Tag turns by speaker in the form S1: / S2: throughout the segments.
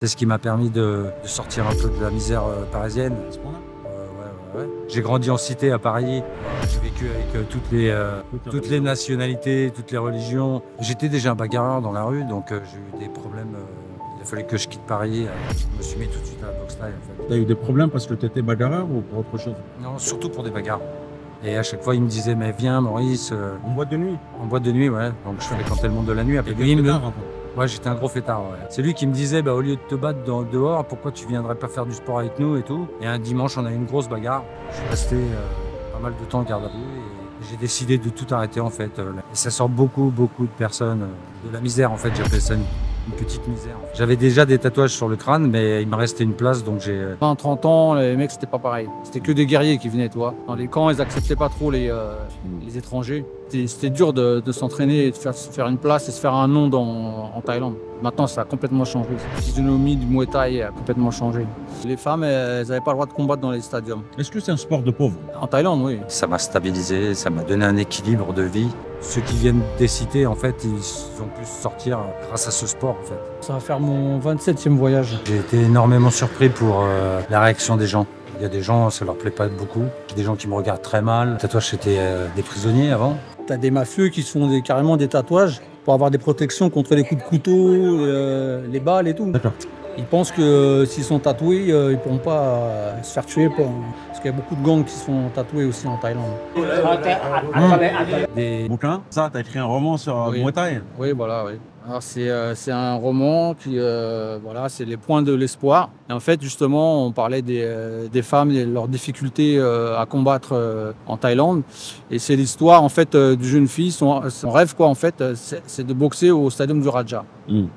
S1: C'est ce qui m'a permis de sortir un peu de la misère parisienne. Ouais. J'ai grandi en cité à Paris. J'ai vécu avec toutes les nationalités, toutes les religions. J'étais déjà un bagarreur dans la rue, donc j'ai eu des problèmes. Il a fallu que je quitte Paris. Je me suis mis tout de suite à la boxe thaï. En fait.
S2: T'as eu des problèmes parce que tu étais bagarreur ou pour autre chose?
S1: Non, surtout pour des bagarres. Et à chaque fois, il me disait, mais viens Maurice.
S2: En boîte de nuit?
S1: En boîte de nuit, ouais. Donc je fréquentais le monde de la nuit. Après, ouais, j'étais un gros fêtard. Ouais. C'est lui qui me disait, au lieu de te battre dehors, pourquoi tu viendrais pas faire du sport avec nous et tout. Et un dimanche, on a eu une grosse bagarre. Je suis resté pas mal de temps en garde à vue et j'ai décidé de tout arrêter en fait. Et ça sort beaucoup de personnes de la misère en fait. J'appelle ça une petite misère. J'avais déjà des tatouages sur le crâne, mais il me restait une place, donc j'ai...
S3: 20-30 ans, les mecs, c'était pas pareil. C'était que des guerriers qui venaient, toi. Dans les camps, ils acceptaient pas trop les étrangers. C'était dur de s'entraîner et de se faire une place et se faire un nom en Thaïlande. Maintenant, ça a complètement changé. La physionomie du Muay Thai a complètement changé. Les femmes, elles n'avaient pas le droit de combattre dans les stadiums.
S2: Est-ce que c'est un sport de pauvre?
S3: En Thaïlande, oui.
S1: Ça m'a stabilisé, ça m'a donné un équilibre de vie. Ceux qui viennent des cités, en fait, ils ont pu sortir grâce à ce sport, en fait.
S3: Ça va faire mon 27e voyage.
S1: J'ai été énormément surpris pour la réaction des gens. Il y a des gens, ça leur plaît pas beaucoup. Des gens qui me regardent très mal. Les tatouages, c'était des prisonniers avant.
S3: T'as des mafieux qui se font carrément des tatouages pour avoir des protections contre les coups de couteau, les balles et tout.
S2: D'accord.
S3: Ils pensent que s'ils sont tatoués, ils ne pourront pas se faire tuer. Parce qu'il y a beaucoup de gangs qui sont tatoués aussi en Thaïlande.
S1: Des
S2: Bouquin? Ça, t'as écrit un roman sur Muay Thai?
S3: Oui, voilà, oui. Alors c'est un roman qui, voilà, c'est les points de l'espoir. Et en fait, justement, on parlait des femmes et leurs difficultés à combattre en Thaïlande. Et c'est l'histoire, en fait, d'une jeune fille. Son rêve, quoi, en fait, c'est de boxer au stadium du Raja,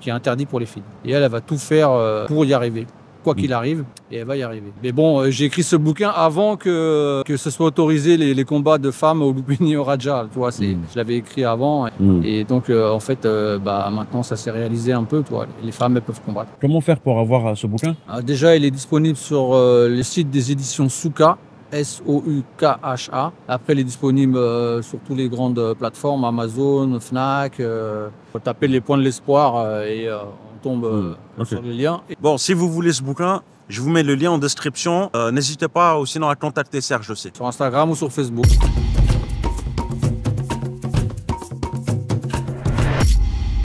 S3: qui est interdit pour les filles. Et elle va tout faire pour y arriver. Quoi qu'il arrive, et elle va y arriver. Mais bon, j'ai écrit ce bouquin avant que ce soit autorisé les combats de femmes au Lumpini au Raja. Tu vois, je l'avais écrit avant. Et donc, en fait, maintenant, ça s'est réalisé un peu. Tu vois, les femmes, elles peuvent combattre.
S2: Comment faire pour avoir ce bouquin?
S3: Déjà, il est disponible sur le site des éditions Soukha. S-O-U-K-H-A. Après, il est disponible sur toutes les grandes plateformes, Amazon, Fnac. Faut taper les points de l'espoir et on tombe sur le lien.
S2: Bon, si vous voulez ce bouquin, je vous mets le lien en description. N'hésitez pas ou sinon à contacter Serge aussi.
S3: Sur Instagram ou sur Facebook.